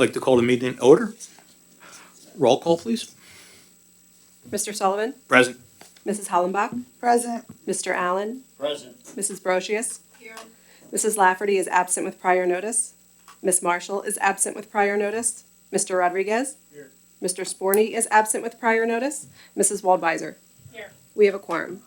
like to call the meeting in order. Roll call, please. Mr. Sullivan? Present. Mrs. Hollenbach? Present. Mr. Allen? Present. Mrs. Brocius? Here. Mrs. Lafferty is absent with prior notice. Ms. Marshall is absent with prior notice. Mr. Rodriguez? Here. Mr. Sporny is absent with prior notice. Mrs. Waldweiser? Here. We have a quorum.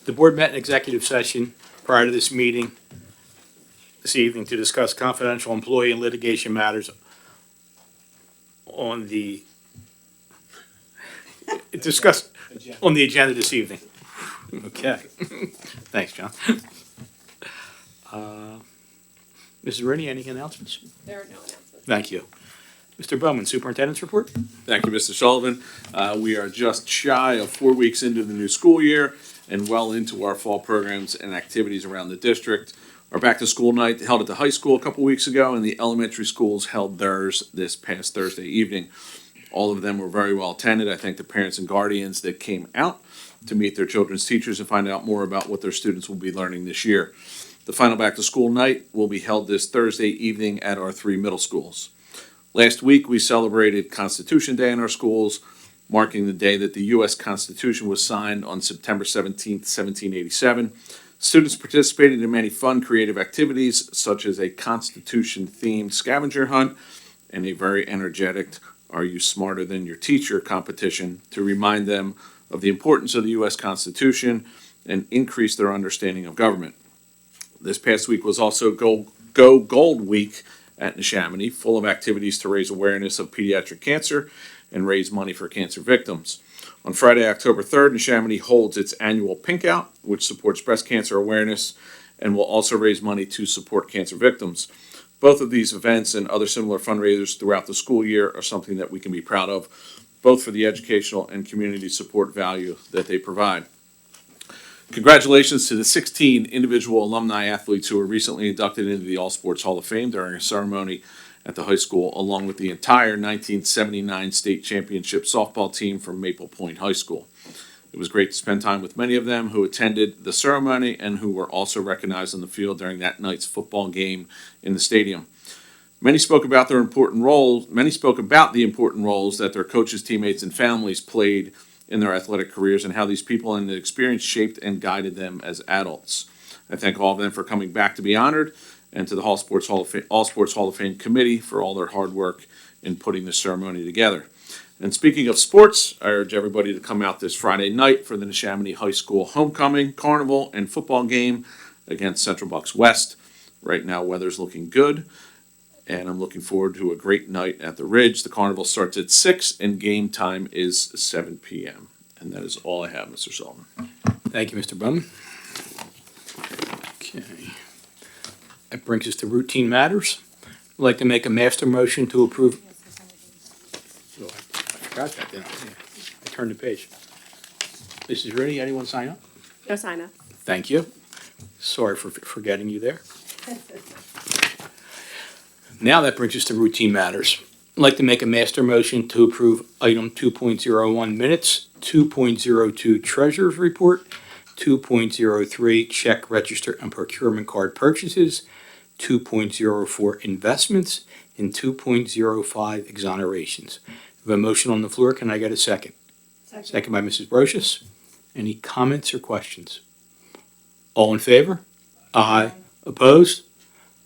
The board met in executive session prior to this meeting this evening to discuss confidential employee and litigation matters on the agenda this evening. Okay. Thanks, John. Mrs. Rooney, any announcements? There are no announcements. Thank you. Mr. Bowman, Superintendent's report? Thank you, Mr. Sullivan. We are just shy of 4 weeks into the new school year and well into our fall programs and activities around the district. Our back-to-school night held at the high school a couple weeks ago, and the elementary schools held theirs this past Thursday evening. All of them were very well attended. I thank the parents and guardians that came out to meet their children's teachers and find out more about what their students will be learning this year. The final back-to-school night will be held this Thursday evening at our 3 middle schools. Last week, we celebrated Constitution Day in our schools, marking the day that the U.S. Constitution was signed on September 17th, 1787. Students participated in many fun, creative activities, such as a Constitution-themed scavenger hunt and a very energetic Are You Smarter Than Your Teacher competition to remind them of the importance of the U.S. Constitution and increase their understanding of government. This past week was also Go Gold Week at Neshaminy, full of activities to raise awareness of pediatric cancer and raise money for cancer victims. On Friday, October 3rd, Neshaminy holds its annual Pink Out, which supports breast cancer awareness and will also raise money to support cancer victims. Both of these events and other similar fundraisers throughout the school year are something that we can be proud of, both for the educational and community support value that they provide. Congratulations to the 16 individual alumni athletes who were recently inducted into the All Sports Hall of Fame during a ceremony at the high school, along with the entire 1979 state championship softball team from Maple Point High School. It was great to spend time with many of them who attended the ceremony and who were also recognized on the field during that night's football game in the stadium. Many spoke about the important roles that their coaches, teammates, and families played in their athletic careers and how these people and the experience shaped and guided them as adults. I thank all of them for coming back to be honored, and to the All Sports Hall of Fame Committee for all their hard work in putting the ceremony together. And speaking of sports, I urge everybody to come out this Friday night for the Neshaminy High School homecoming, carnival, and football game against Central Bucks West. Right now, weather's looking good, and I'm looking forward to a great night at the Ridge. The carnival starts at 6, and game time is 7 p.m. And that is all I have, Mr. Sullivan. Thank you, Mr. Bowman. Okay. That brings us to routine matters. I'd like to make a master motion to approve. Oh, I forgot that, didn't I? Yeah. I turned the page. Mrs. Rooney, anyone sign up? No sign up. Thank you. Sorry for forgetting you there. Now that brings us to routine matters. I'd like to make a master motion to approve item 2.01 minutes, 2.02 treasurer's report, 2.03 check register and procurement card purchases, 2.04 investments, and 2.05 exonerations. We have a motion on the floor. Can I get a second? Second by Mrs. Brocius. Any comments or questions? All in favor? Aye. Opposed?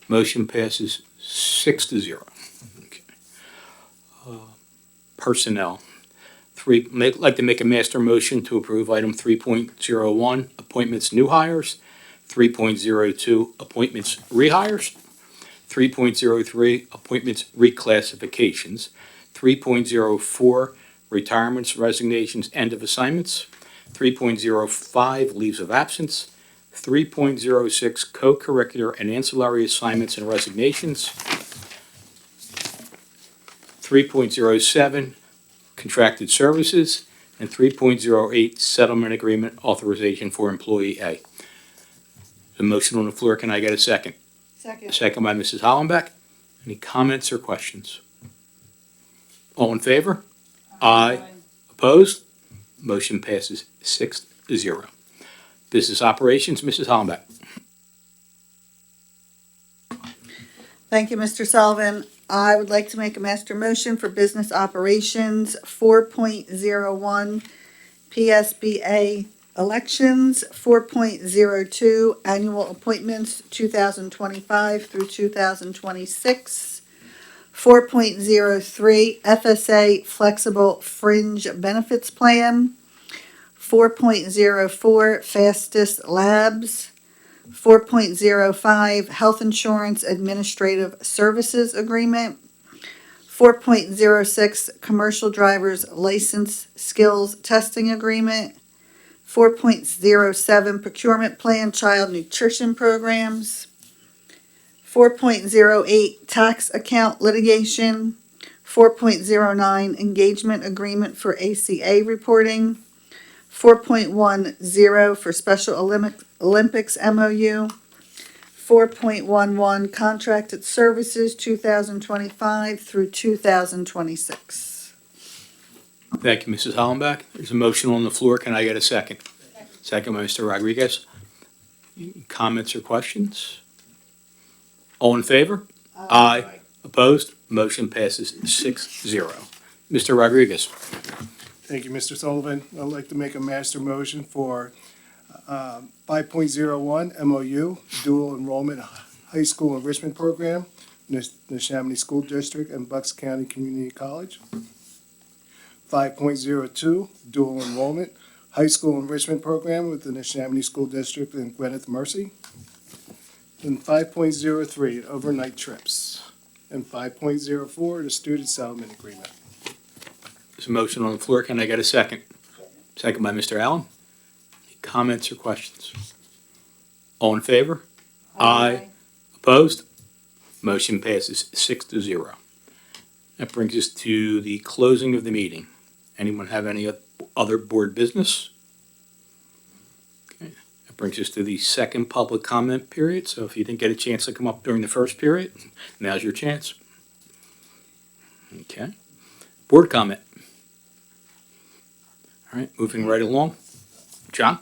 Motion passes 6-0. Okay. Personnel. Like to make a master motion to approve item 3.01, appointments new hires, 3.02, appointments rehires, 3.03, appointments reclassifications, 3.04, retirements, resignations, end of assignments, 3.05, leaves of absence, 3.06, co-curricular and ancillary assignments and resignations, 3.07, contracted services, And 3.08, settlement agreement authorization for employee A. The motion on the floor, can I get a second? Second. Second by Mrs. Hollenbeck. Any comments or questions? All in favor? Aye. Opposed? Motion passes 6-0. Business operations, Mrs. Hollenbeck. Thank you, Mr. Sullivan. I would like to make a master motion for business operations 4.01 PSBA elections, 4.02 annual appointments 2025 through 2026, 4.03 FSA flexible fringe benefits plan, 4.04 fastest labs, 4.05 Health Insurance Administrative Services Agreement, 4.06 Commercial Driver's License Skills Testing Agreement, 4.07 Procurement Plan Child Nutrition Programs, 4.08 Tax Account Litigation, 4.09 Engagement Agreement for ACA Reporting, 4.10 for Special Olympics MOU, 4.11 Contracted Services 2025 through 2026. Thank you, Mrs. Hollenbeck. There's a motion on the floor. Can I get a second? Second by Mr. Rodriguez. Comments or questions? All in favor? Aye. Opposed? Motion passes 6-0. Mr. Rodriguez. Thank you, Mr. Sullivan. I'd like to make a master motion for 5.01 MOU, dual enrollment high school enrichment program, Neshaminy School District and Bucks County Community College. 5.02 dual enrollment high school enrichment program with the Neshaminy School District and Gwyneth Mercy. And 5.03 overnight trips. And 5.04 the student settlement agreement. There's a motion on the floor. Can I get a second? Second by Mr. Allen. Any comments or questions? All in favor? Aye. Opposed? Motion passes 6-0. That brings us to the closing of the meeting. Anyone have any other board business? Okay. That brings us to the second public comment period. So if you didn't get a chance to come up during the first period, now's your chance. Okay. Board comment. All right, moving right along. John?